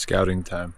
Scouting time.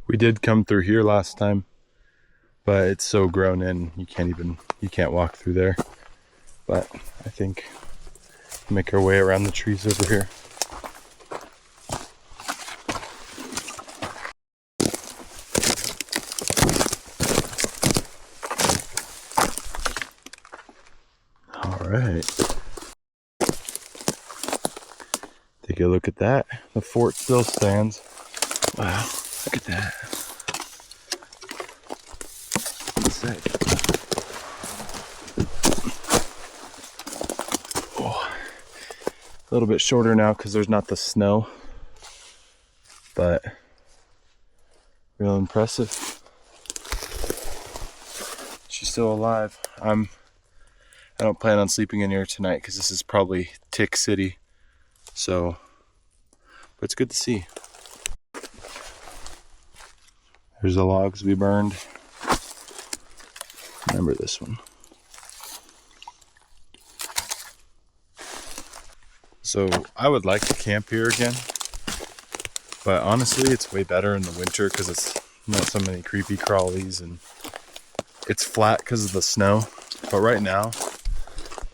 We did come through here last time, but it's so grown in, you can't walk through there. But I think we'll make our way around the trees over here. All right. Take a look at that. The fort still stands. Wow, look at that. Sick. Oh, a little bit shorter now because there's not the snow, but real impressive. She's still alive. I don't plan on sleeping in here tonight because this is probably Tick City. So, but it's good to see. There's the logs we burned. Remember this one. So I would like to camp here again, but honestly it's way better in the winter because it's not so many creepy crawlies and it's flat because of the snow. But right now,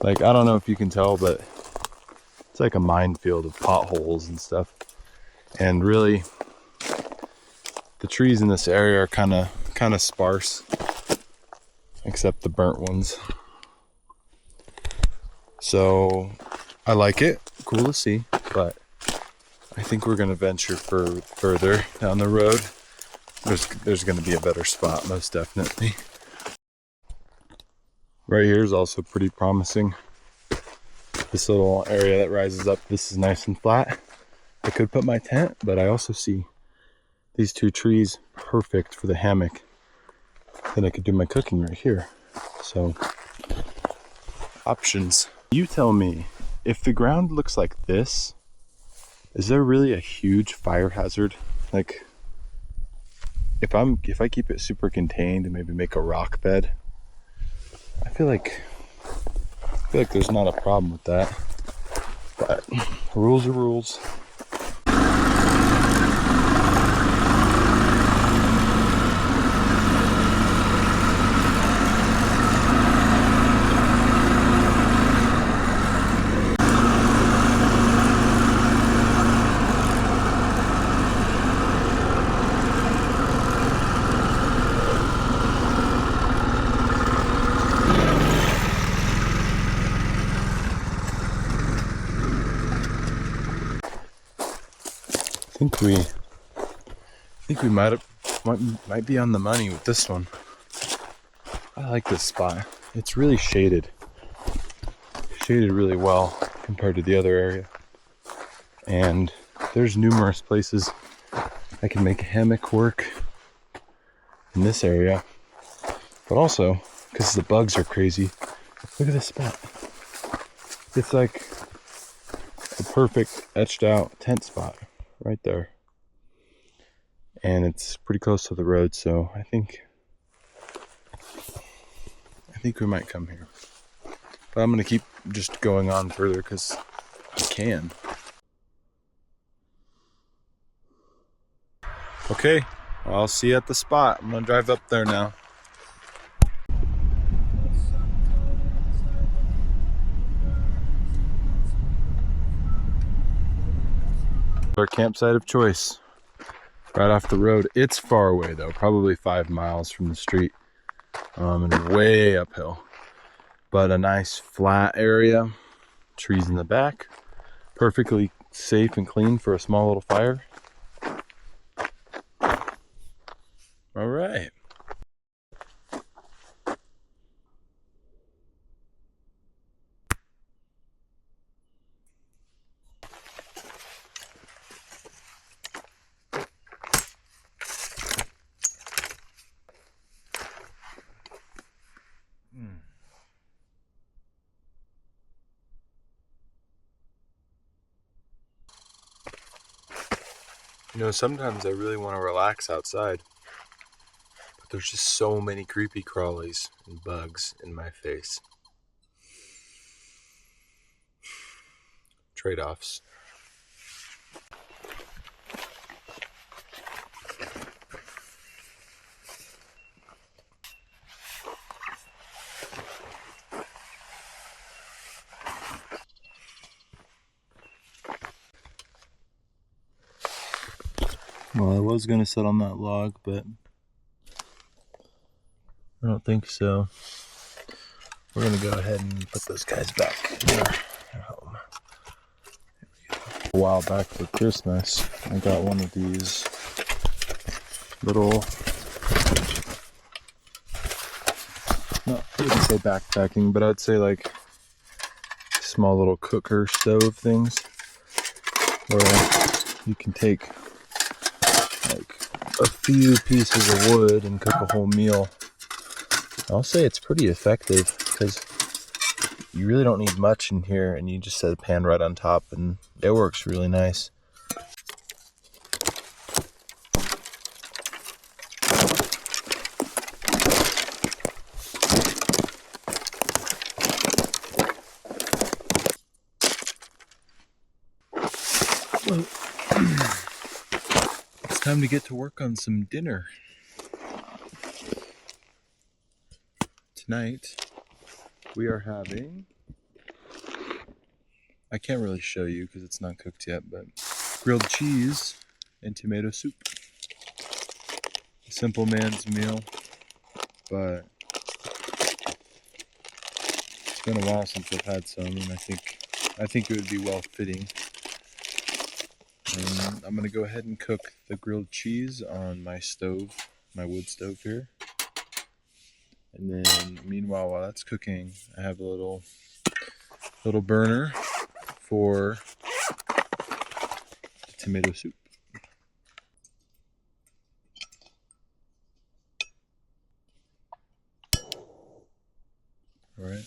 like, I don't know if you can tell, but it's like a minefield of potholes and stuff. And really, the trees in this area are kind of sparse, except the burnt ones. So I like it, cool to see, but I think we're gonna venture further down the road. There's gonna be a better spot, most definitely. Right here is also pretty promising. This little area that rises up, this is nice and flat. I could put my tent, but I also see these two trees perfect for the hammock. Then I could do my cooking right here. So, options. You tell me, if the ground looks like this, is there really a huge fire hazard? Like, if I keep it super contained and maybe make a rock bed, I feel like there's not a problem with that. But rules are rules. I think we might be on the money with this one. I like this spot. It's really shaded really well compared to the other area. And there's numerous places I can make a hammock work in this area. But also, because the bugs are crazy, look at this spot. It's like the perfect etched out tent spot right there. And it's pretty close to the road, so I think we might come here. But I'm gonna keep just going on further because I can. Okay, well, I'll see you at the spot. I'm gonna drive up there now. Our campsite of choice, right off the road. It's far away though, probably 5 miles from the street, and way uphill. But a nice flat area, trees in the back, perfectly safe and clean for a small little fire. All right. Sometimes I really want to relax outside, but there's just so many creepy crawlies and bugs in my face. Trade-offs. Well, I was going to sit on that log, but I don't think so. We're going to go ahead and put those guys back in our home. A while back for Christmas, I got one of these little, I wouldn't say backpacking, but I'd say like small little cooker stove things where you can take like a few pieces of wood and cook a whole meal. I'll say it's pretty effective because you really don't need much in here, and you just set a pan right on top and it works really nice. Well, it's time to get to work on some dinner. Tonight we are having, I can't really show you because it's not cooked yet, but grilled cheese and tomato soup. A simple man's meal, but it's been a while since I've had some, and I think it would be well fitting. And I'm gonna go ahead and cook the grilled cheese on my stove, my wood stove here. And then meanwhile, while that's cooking, I have a little burner for the tomato soup. All right.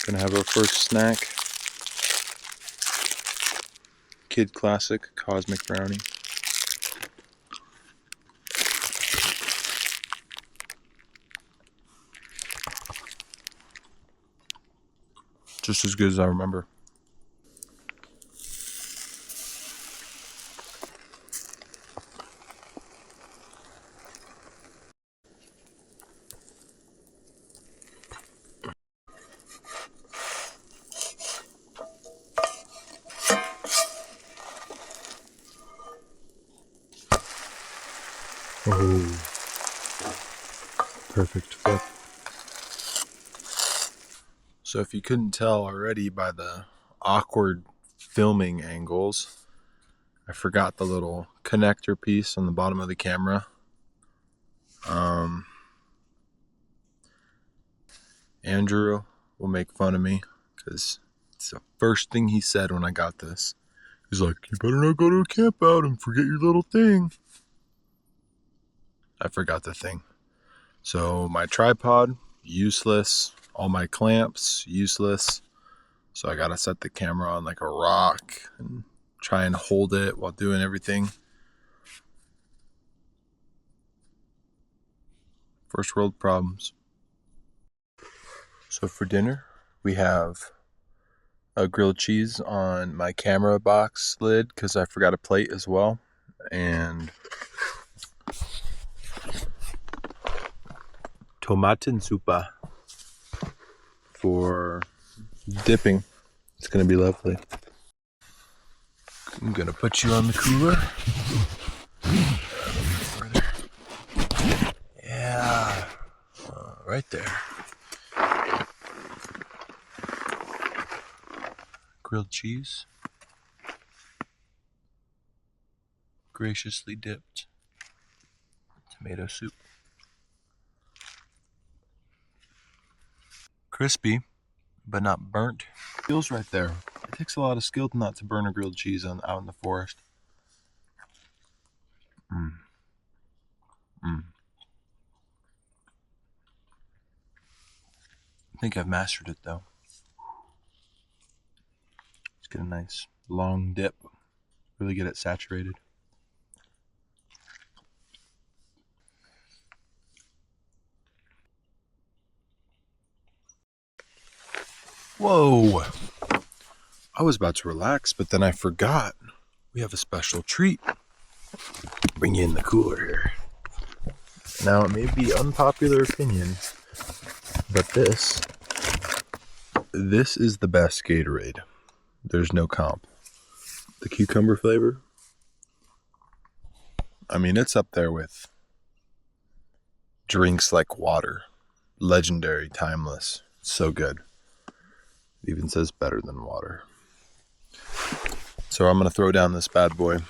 Gonna have our first snack. Kid classic, cosmic brownie. Just as good as I remember. Oh, perfect fit. So if you couldn't tell already by the awkward filming angles, I forgot the little connector piece on the bottom of the camera. Andrew will make fun of me because it's the first thing he said when I got this. He's like, "You better not go to a camp out and forget your little thing." I forgot the thing. So my tripod, useless. All my clamps, useless. So I gotta set the camera on like a rock and try and hold it while doing everything. First world problems. So for dinner, we have a grilled cheese on my camera box lid because I forgot a plate as well. And Tomatensuppe for dipping. It's gonna be lovely. I'm gonna put you on the cooler. Yeah, right there. Grilled cheese, graciously dipped tomato soup. Crispy, but not burnt. Skills right there. It takes a lot of skill not to burn a grilled cheese out in the forest. I think I've mastered it though. Let's get a nice long dip. Really get it saturated. Whoa! I was about to relax, but then I forgot. We have a special treat. Bring you in the cooler here. Now, it may be unpopular opinion, but this is the best Gatorade. There's no comp. The cucumber flavor, I mean, it's up there with drinks like water. Legendary, timeless. So good. It even says better than water. So I'm going to throw down this bad boy.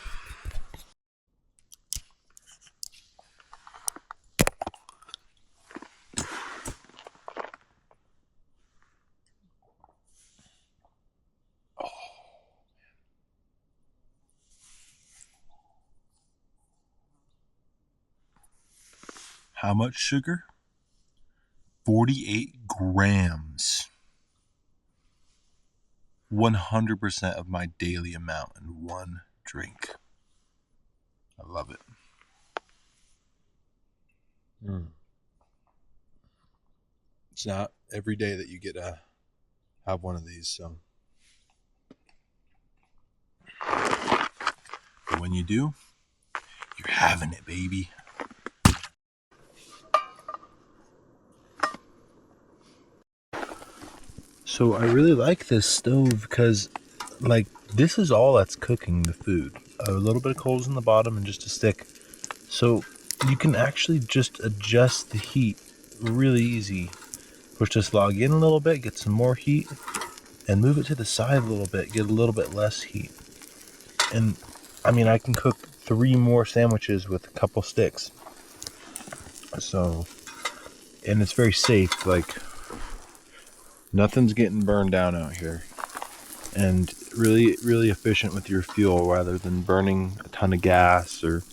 How much sugar? 48 grams. 100% of my daily amount in one drink. I love it. It's not every day that you get to have one of these, so. But when you do, you're having it, baby. So I really like this stove because, like, this is all that's cooking the food. A little bit of coals in the bottom and just a stick. So you can actually just adjust the heat really easy. Push this log in a little bit, get some more heat, and move it to the side a little bit, get a little bit less heat. And, I mean, I can cook 3 more sandwiches with a couple sticks. So, and it's very safe, like, nothing's getting burned down out here. And really, really efficient with your fuel rather than burning a ton of gas or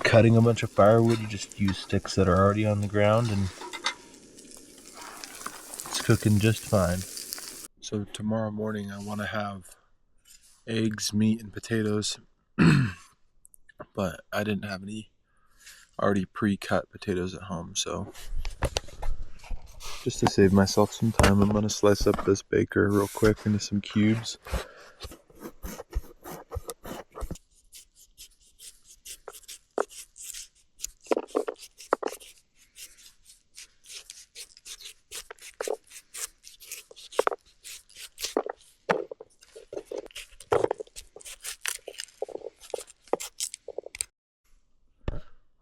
cutting a bunch of firewood. You just use sticks that are already on the ground and it's cooking just fine. So tomorrow morning I want to have eggs, meat, and potatoes. But I didn't have any already pre-cut potatoes at home, so just to save myself some time, I'm going to slice up this baker real quick into some cubes.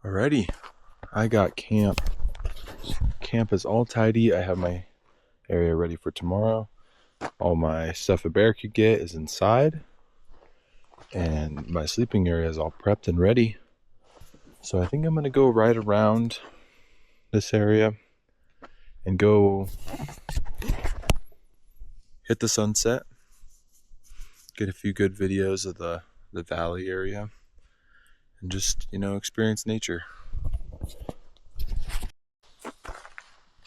Alrighty, I got camp. Camp is all tidy. I have my area ready for tomorrow. All my stuff a bear could get is inside. And my sleeping area is all prepped and ready. So I think I'm going to go right around this area and go hit the sunset. Get a few good videos of the valley area. And just, experience nature.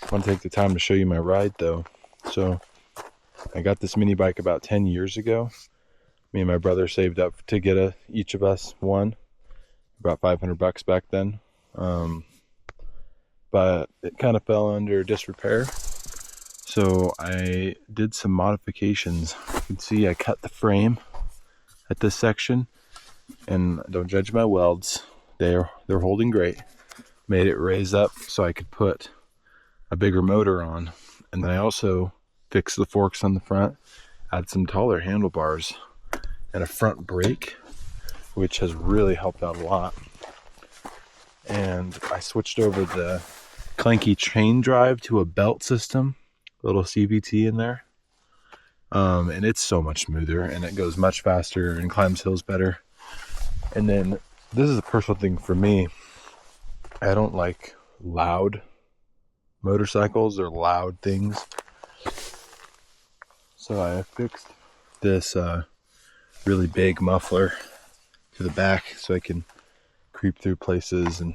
I want to take the time to show you my ride though. So I got this mini bike about 10 years ago. Me and my brother saved up to get each of us one, about $500 back then. But it kind of fell under disrepair. So I did some modifications. You can see I cut the frame at this section, and don't judge my welds. They're holding great. Made it raise up so I could put a bigger motor on. And then I also fixed the forks on the front, add some taller handlebars and a front brake, which has really helped out a lot. And I switched over the clanky chain drive to a belt system, a little CVT in there. And it's so much smoother, and it goes much faster and climbs hills better. And then this is a personal thing for me. I don't like loud motorcycles or loud things. So I fixed this really big muffler to the back so I can creep through places and,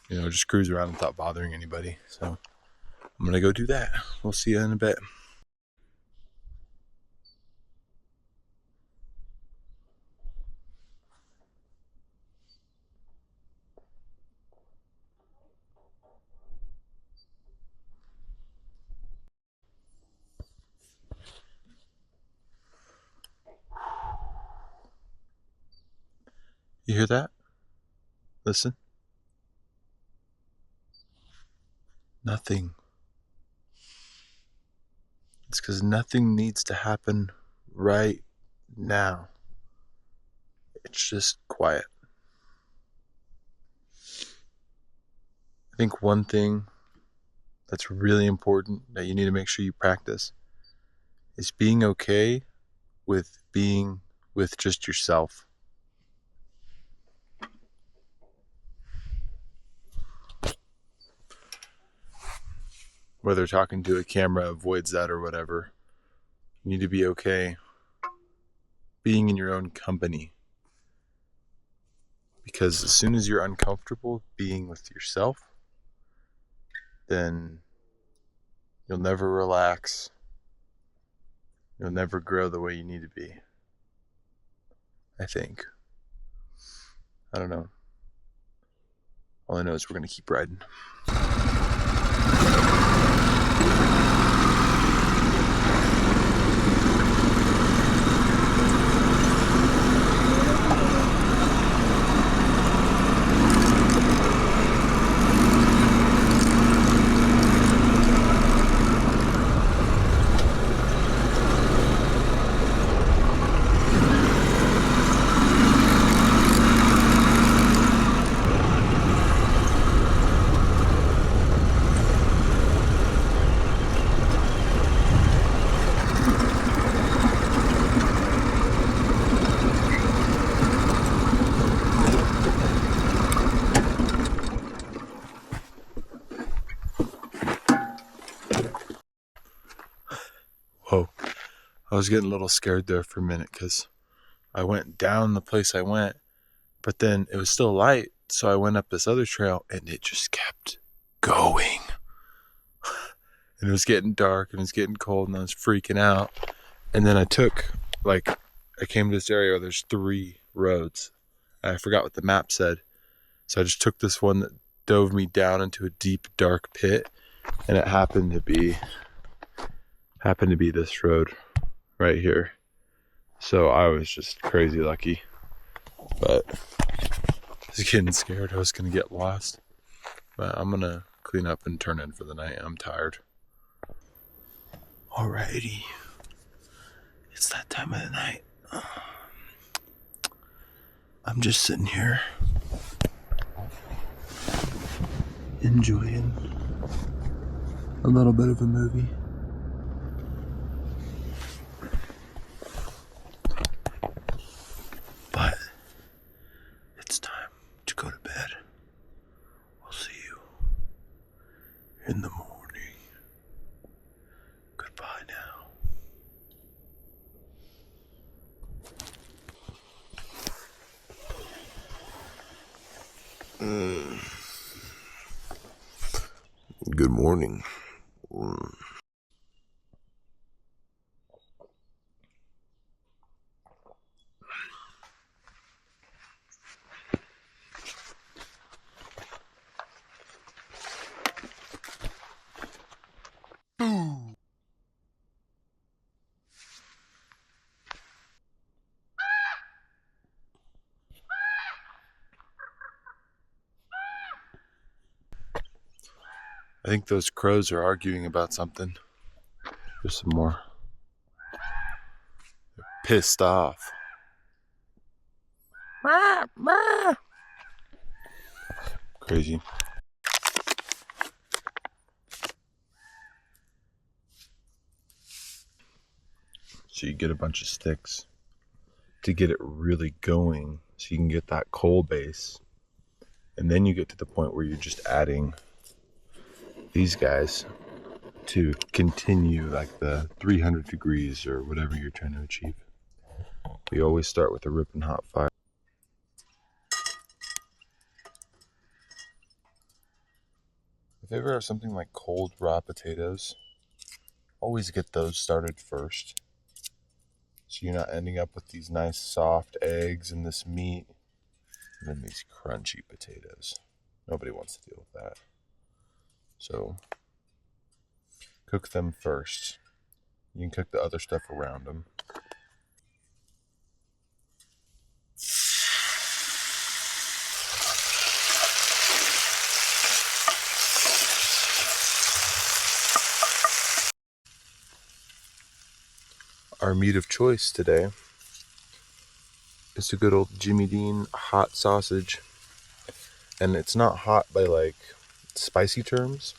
you know, just cruise around without bothering anybody. So I'm gonna go do that. We'll see you in a bit. You hear that? Listen. Nothing. It's because nothing needs to happen right now. It's just quiet. I think one thing that's really important that you need to make sure you practice is being okay with being with just yourself. Whether talking to a camera avoids that or whatever, you need to be okay being in your own company. Because as soon as you're uncomfortable being with yourself, then you'll never relax. You'll never grow the way you need to be. I think. I don't know. All I know is we're going to keep riding. Whoa. I was getting a little scared there for a minute because I went down the place I went, but then it was still light, so I went up this other trail and it just kept going. And it was getting dark and it was getting cold and I was freaking out. And then I came to this area where there's 3 roads. I forgot what the map said. So I just took this one that dove me down into a deep, dark pit, and it happened to be this road right here. So I was just crazy lucky, but I was getting scared I was gonna get lost. But I'm gonna clean up and turn in for the night. I'm tired. Alrighty, it's that time of the night. I'm just sitting here enjoying a little bit of a movie. But it's time to go to bed. We'll see you in the morning. Goodbye now. Good morning. I think those crows are arguing about something. There's some more. They're pissed off. Crazy. So you get a bunch of sticks to get it really going so you can get that coal base. And then you get to the point where you're just adding these guys to continue like the 300 degrees or whatever you're trying to achieve. We always start with a ripping hot fire. If you ever have something like cold raw potatoes, always get those started first. So you're not ending up with these nice soft eggs and this meat and then these crunchy potatoes. Nobody wants to deal with that. So cook them first. You can cook the other stuff around them. Our meat of choice today is a good old Jimmy Dean hot sausage. And it's not hot by like spicy terms,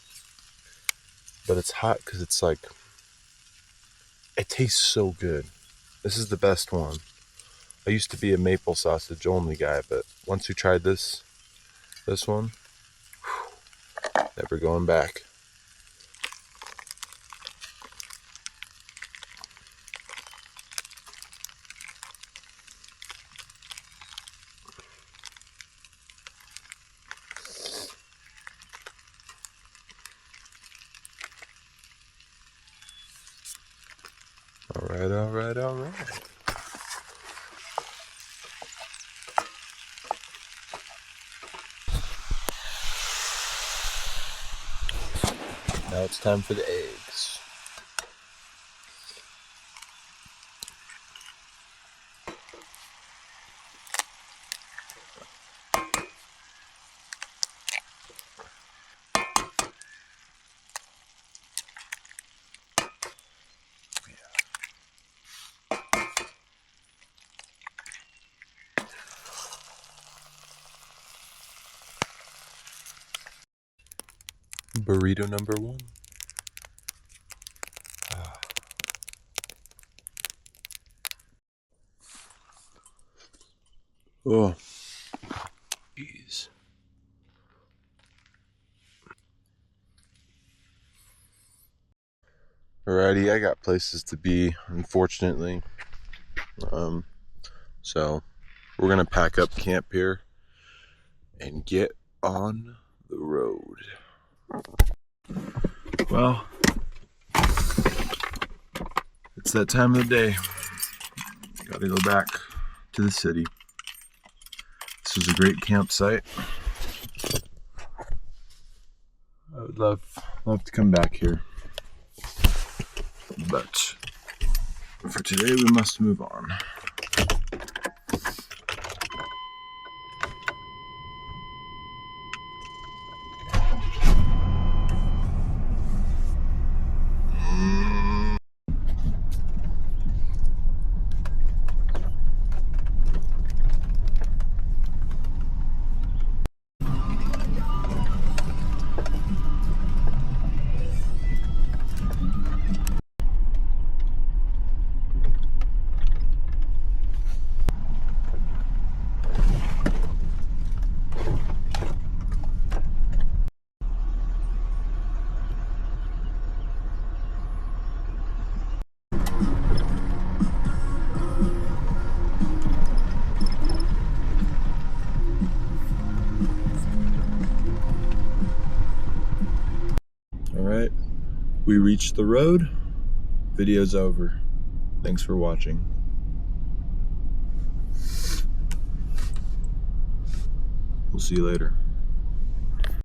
but it's hot because it's like, it tastes so good. This is the best one. I used to be a maple sausage only guy, but once we tried this one, never going back. All right, all right, all right. Now it's time for the eggs. Burrito number one. Oh, jeez. Alrighty, I got places to be, unfortunately. So we're gonna pack up camp here and get on the road. Well, it's that time of the day. Gotta go back to the city. This was a great campsite. I would love to come back here. But for today, we must move on. Alright, we reached the road. Video's over. Thanks for watching. We'll see you later.